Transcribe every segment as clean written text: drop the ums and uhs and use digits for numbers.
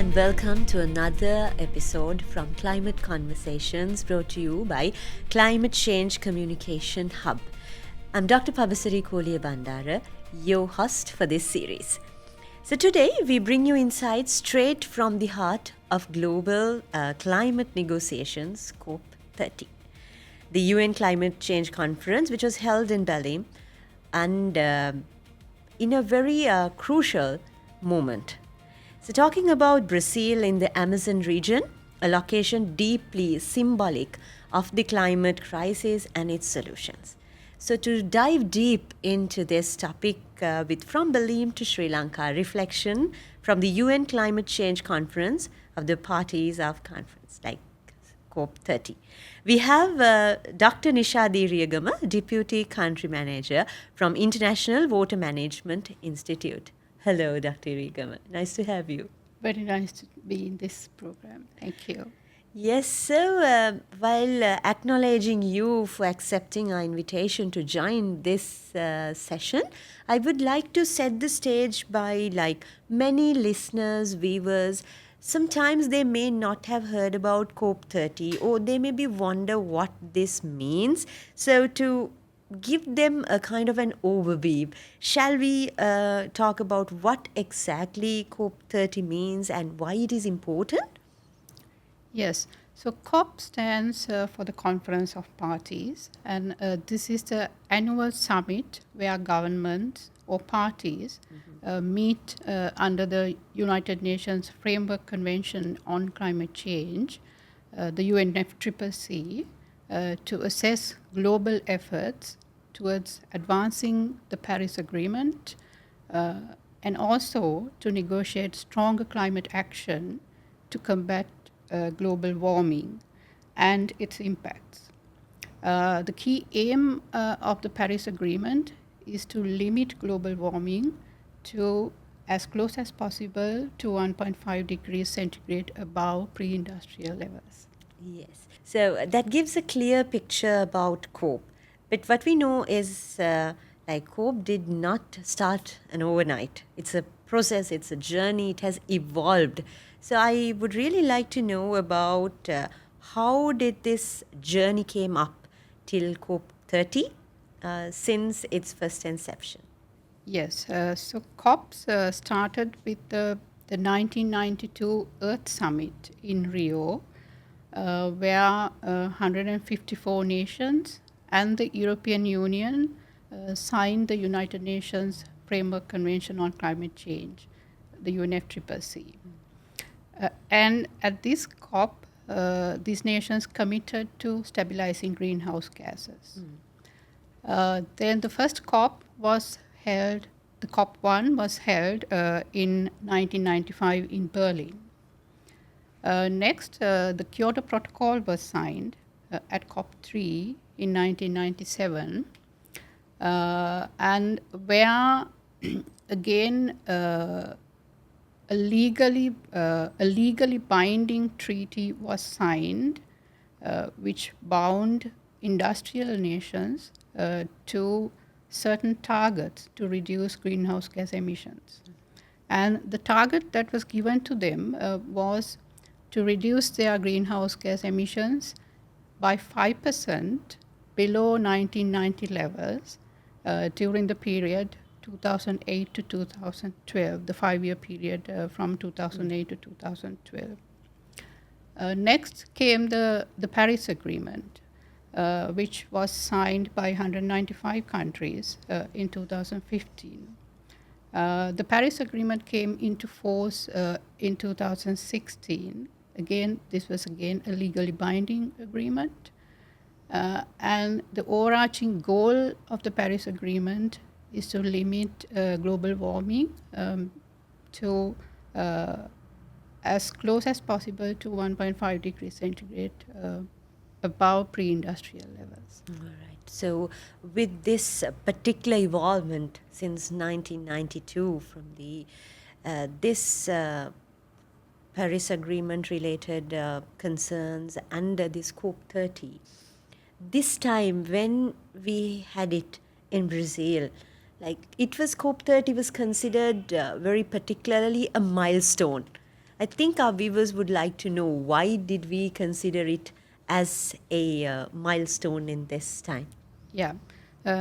and welcome to another episode from Climate Conversations brought to you by Climate Change Communication Hub. I'm Dr. Pabasari Koliyabandara, your host for this series. So today we bring you insights straight from the heart of global climate negotiations, COP30. The UN Climate Change Conference, which was held in Belém, and in a very crucial moment. So talking about Brazil in the Amazon region, a location deeply symbolic of the climate crisis and its solutions. So to dive deep into this topic with From Belém to Sri Lanka, reflection from the UN Climate Change Conference of the parties of conference, like COP30. We have Dr. Nishadi Eriyagama, Deputy Country Manager from International Water Management Institute. Hello, Dr. Eriyagama. Nice to have you. Very nice to be in this program. Thank you. Yes, so while acknowledging you for accepting our invitation to join this session, I would like to set the stage by, like many listeners, viewers, sometimes they may not have heard about COP30 or they maybe wonder what this means. So to give them a kind of an overview, shall we talk about what exactly COP30 means and why it is important? Yes. So COP stands for the Conference of Parties, and this is the annual summit where governments or parties meet under the United Nations Framework Convention on Climate Change, the UNFCCC, to assess global efforts towards advancing the Paris Agreement and also to negotiate stronger climate action to combat global warming and its impacts. The key aim of the Paris Agreement is to limit global warming to as close as possible to 1.5 degrees centigrade above pre-industrial levels. Yes. So that gives a clear picture about COP. But what we know is like COP did not start an overnight. It's a process, it's a journey, it has evolved. So I would really like to know about how did this journey came up till COP30 since its first inception? Yes, so COPs started with the 1992 Earth Summit in Rio, where 154 nations and the European Union signed the United Nations Framework Convention on Climate Change, the UNFCCC. And at this COP, these nations committed to stabilizing greenhouse gases. Then the first COP was held, the COP1 was held in 1995 in Berlin. Next, the Kyoto Protocol was signed at COP3 in 1997, and where again a legally binding treaty was signed, which bound industrial nations to certain targets to reduce greenhouse gas emissions. And the target that was given to them was to reduce their greenhouse gas emissions by 5% below 1990 levels during the period 2008 to 2012, the 5-year period from 2008 to 2012. Next came the Paris Agreement, which was signed by 195 countries in 2015. The Paris Agreement came into force in 2016. Again, this was again a legally binding agreement. And the overarching goal of the Paris Agreement is to limit global warming to as close as possible to 1.5 degrees centigrade above pre-industrial levels. All right. So with this particular evolvement since 1992 from the this Paris Agreement related concerns under this COP30, this time when we had it in Brazil, like it was COP30 was considered very particularly a milestone I think our viewers would like to know, why did we consider it as a milestone in this time? Yeah.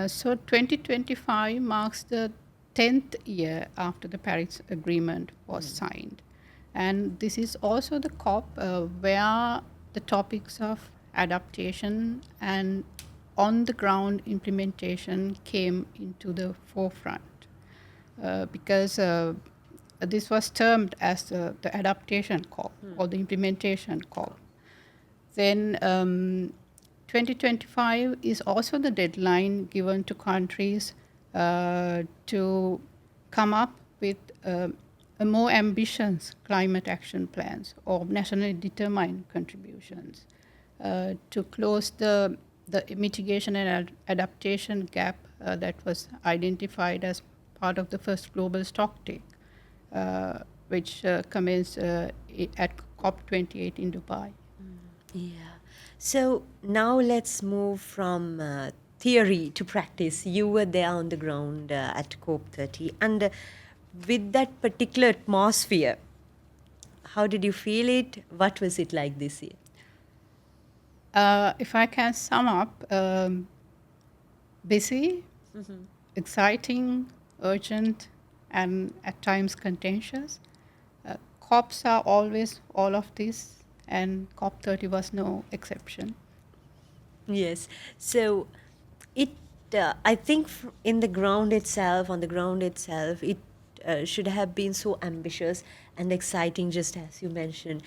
So 2025 marks the 10th year after the Paris Agreement was signed. And this is also the COP where the topics of adaptation and on the ground implementation came into the forefront. Because this was termed as the adaptation COP or the implementation COP. Then 2025 is also the deadline given to countries to come up with a more ambitious climate action plans or nationally determined contributions to close the mitigation and adaptation gap that was identified as part of the first global stocktake, which commenced at COP28 in Dubai. Yeah. So now let's move from theory to practice. You were there on the ground at COP30, and with that particular atmosphere, how did you feel it? What was it like this year? If I can sum up, busy, exciting, urgent, and at times contentious. COPs are always all of this, and COP30 was no exception. Yes. So it, I think, in the ground itself, on the ground itself, it should have been so ambitious and exciting, just as you mentioned.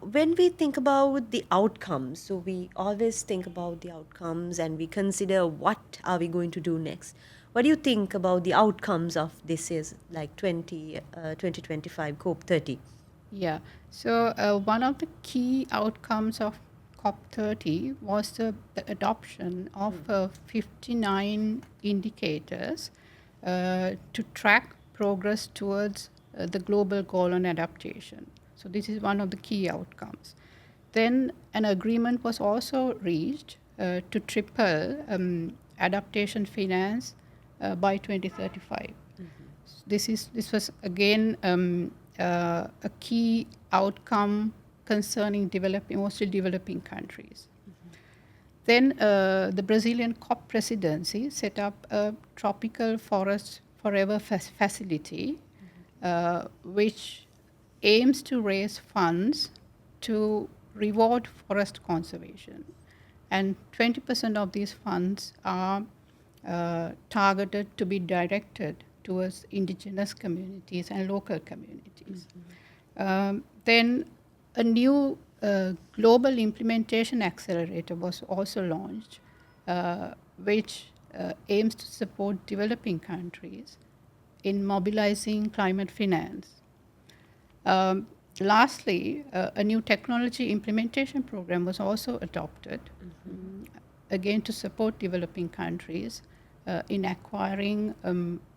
When we think about the outcomes, so we always think about the outcomes and we consider what are we going to do next. What do you think about the outcomes of this is like 2025 COP30? Yeah. So one of the key outcomes of COP30 was the adoption of 59 indicators to track progress towards the global goal on adaptation. So this is one of the key outcomes. Then an agreement was also reached to triple adaptation finance by 2035. This was again a key outcome concerning mostly developing countries. Then the Brazilian COP presidency set up a tropical forest forever facility, which aims to raise funds to reward forest conservation. And 20% of these funds are targeted to be directed towards indigenous communities and local communities. Then a new global implementation accelerator was also launched, which aims to support developing countries in mobilizing climate finance. Lastly, a new technology implementation program was also adopted, again to support developing countries in acquiring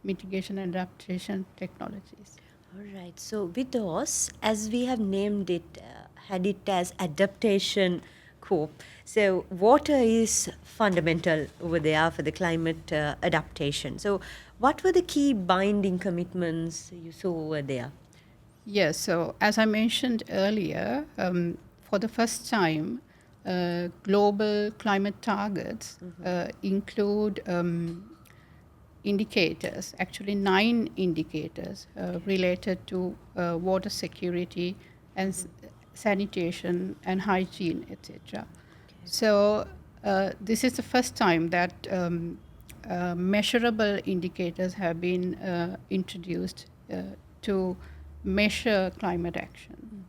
mitigation and adaptation technologies. All right. So with those, as we have named it, had it as adaptation COP. So water is fundamental over there for the climate adaptation. So what were the key binding commitments you saw over there? Yes, so as I mentioned earlier, for the first time, global climate targets include indicators, actually 9 indicators related to water security and sanitation and hygiene, etc. So this is the first time that measurable indicators have been introduced to measure climate action.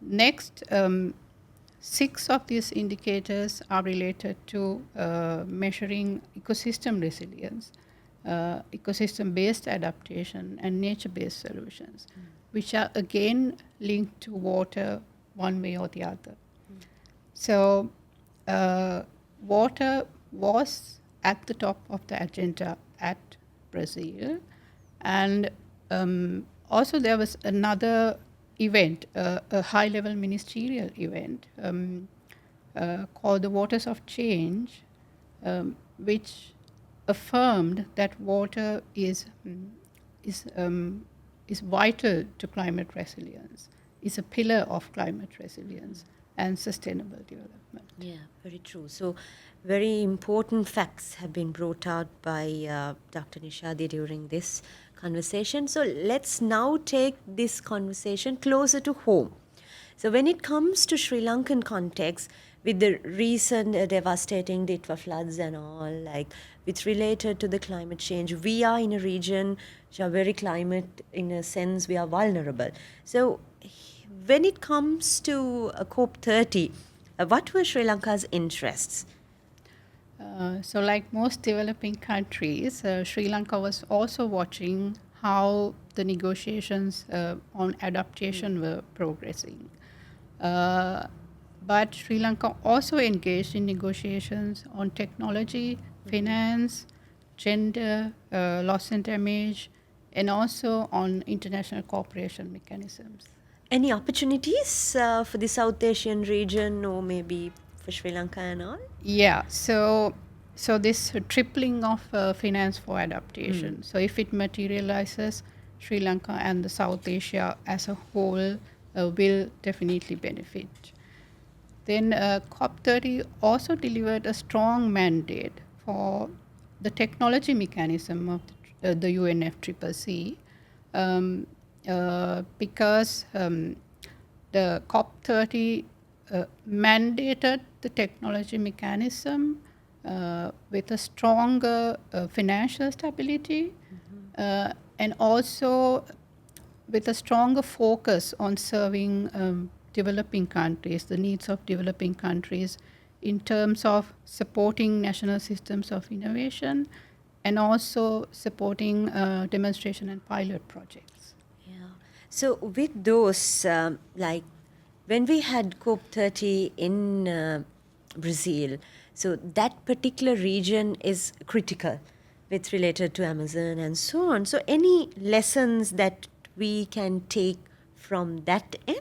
Next, 6 of these indicators are related to measuring ecosystem resilience, ecosystem-based adaptation, and nature-based solutions, which are again linked to water one way or the other. So water was at the top of the agenda at Brazil, and also there was another event, a high-level ministerial event called the Waters of Change, which affirmed that water is is vital to climate resilience, is a pillar of climate resilience and sustainable development. Yeah, very true. So, very important facts have been brought out by Dr. Nishadi during this conversation. So, let's now take this conversation closer to home. So, when it comes to Sri Lankan context, with the recent devastating Ditwa floods and all, like it's related to the climate change, we are in a region which are very climate, in a sense, we are vulnerable. So, when it comes to COP30, what were Sri Lanka's interests? So like most developing countries, Sri Lanka was also watching how the negotiations on adaptation were progressing. But Sri Lanka also engaged in negotiations on technology, finance, gender, loss and damage, and also on international cooperation mechanisms. Any opportunities for the South Asian region or maybe for Sri Lanka and all? Yeah, so this tripling of finance for adaptation. So if it materializes, Sri Lanka and the South Asia as a whole will definitely benefit. Then COP30 also delivered a strong mandate for the technology mechanism of the UNFCCC because the COP30 mandated the technology mechanism with a stronger financial stability and also with a stronger focus on serving developing countries, the needs of developing countries in terms of supporting national systems of innovation and also supporting demonstration and pilot projects. Yeah. So with those, like when we had COP30 in Brazil, so that particular region is critical with related to Amazon and so on. So any lessons that we can take from that end?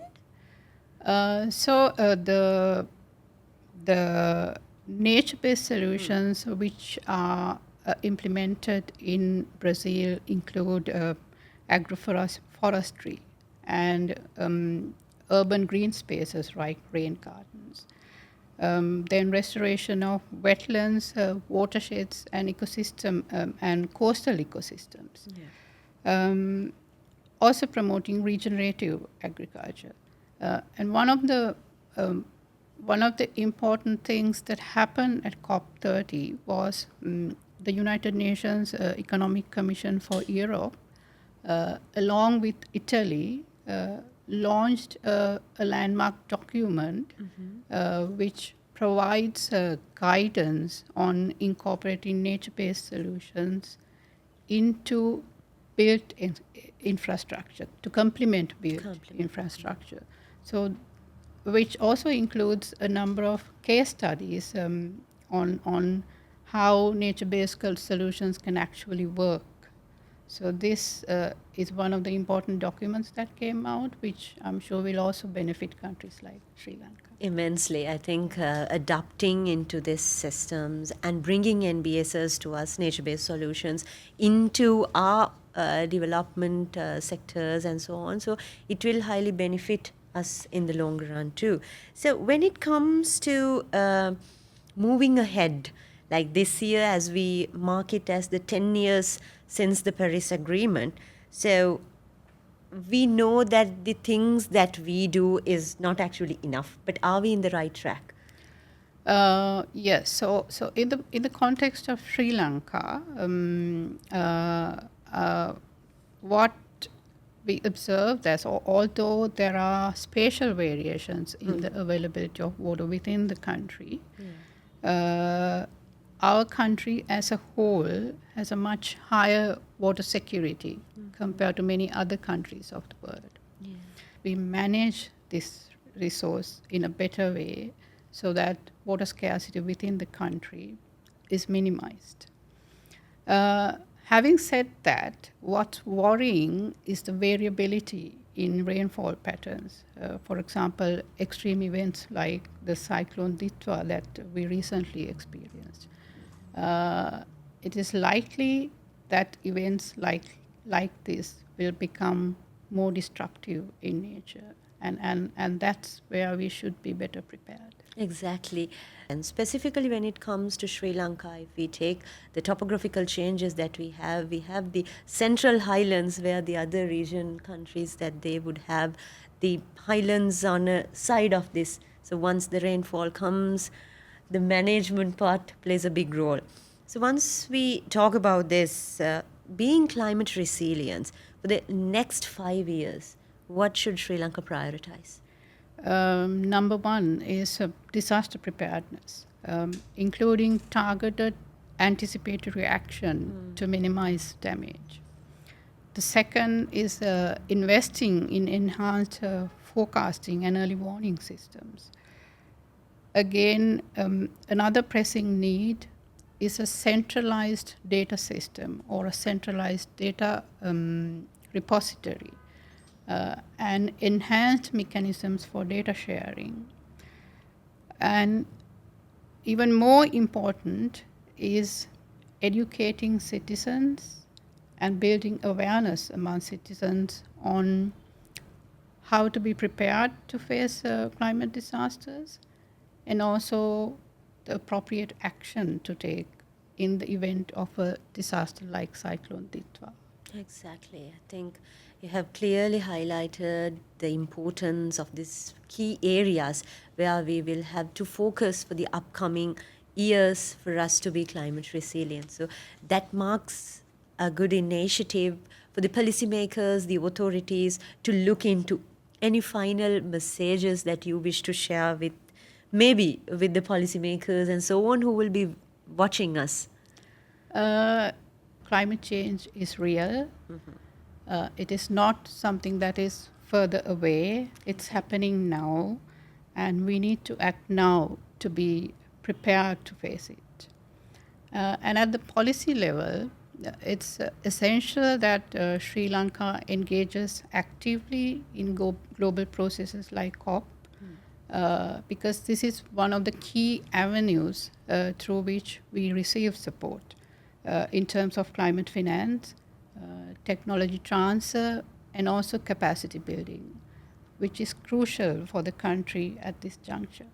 The nature-based solutions which are implemented in Brazil include agroforestry and urban green spaces like rain gardens. Then restoration of wetlands, watersheds, and ecosystem and coastal ecosystems. Yeah. Also promoting regenerative agriculture. And one of the important things that happened at COP30 was the United Nations Economic Commission for Europe, along with Italy, launched a landmark document which provides guidance on incorporating nature-based solutions into built infrastructure, to complement built infrastructure. So, which also includes a number of case studies on how nature-based solutions can actually work. So this is one of the important documents that came out, which I'm sure will also benefit countries like Sri Lanka. Immensely. I think adapting into these systems and bringing NBSs to us, nature-based solutions, into our development sectors and so on. So it will highly benefit us in the long run too. So when it comes to moving ahead, like this year as we mark it as the 10 years since the Paris Agreement, so we know that the things that we do is not actually enough, but are we in the right track? Yes. So in the context of Sri Lanka, what we observe that although there are spatial variations in the availability of water within the country, our country as a whole has a much higher water security compared to many other countries of the world. Yeah. We manage this resource in a better way so that water scarcity within the country is minimized. Having said that, what's worrying is the variability in rainfall patterns. For example, extreme events like the cyclone Ditwa that we recently experienced. It is likely that events like like this will become more destructive in nature. And that's where we should be better prepared. Exactly. And specifically when it comes to Sri Lanka, if we take the topographical changes that we have the central highlands where the other region countries that they would have the highlands on a side of this. So once the rainfall comes, the management part plays a big role. So once we talk about this, being climate resilient for the next 5 years, what should Sri Lanka prioritize? Number one is disaster preparedness, including targeted anticipatory action to minimize damage. The second is investing in enhanced forecasting and early warning systems. Again, another pressing need is a centralized data system or a centralized data repository and enhanced mechanisms for data sharing. And even more important is educating citizens and building awareness among citizens on how to be prepared to face climate disasters and also the appropriate action to take in the event of a disaster like Cyclone Ditwa. Exactly. I think you have clearly highlighted the importance of these key areas where we will have to focus for the upcoming years for us to be climate resilient. So that marks a good initiative for the policymakers, the authorities to look into. Any final messages that you wish to share with maybe with the policymakers and so on who will be watching us? Climate change is real. It is not something that is further away. It's happening now, and we need to act now to be prepared to face it. And at the policy level, it's essential that Sri Lanka engages actively in global processes like COP, because this is one of the key avenues through which we receive support in terms of climate finance, technology transfer, and also capacity building, which is crucial for the country at this juncture.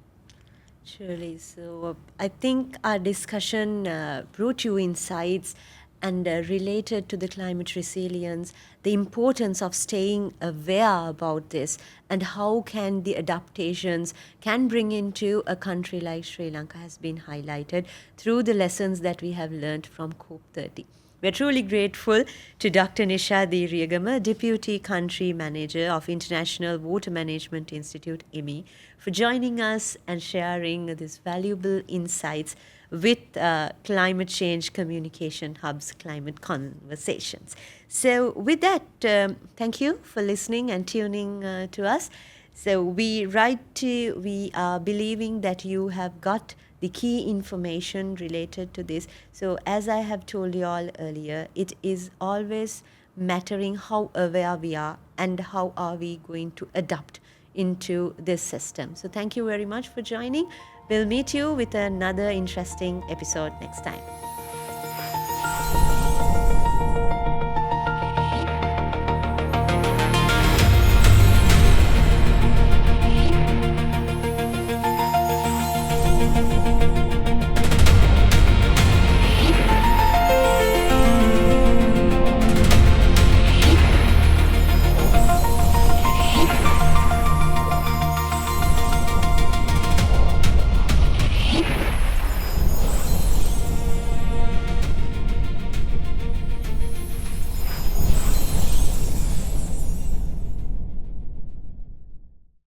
Surely. So I think our discussion brought you insights and related to the climate resilience, the importance of staying aware about this and how can the adaptations can bring into a country like Sri Lanka has been highlighted through the lessons that we have learned from COP30. We're truly grateful to Dr. Nishadi Eriyagama, Deputy Country Manager of International Water Management Institute, IWMI, for joining us and sharing these valuable insights with Climate Change Communication Hub's Climate Conversations. So with that, thank you for listening and tuning to us. So we are believing that you have got the key information related to this. So as I have told you all earlier, it is always mattering how aware we are and how are we going to adapt into this system. So thank you very much for joining. We'll meet you with another interesting episode next time.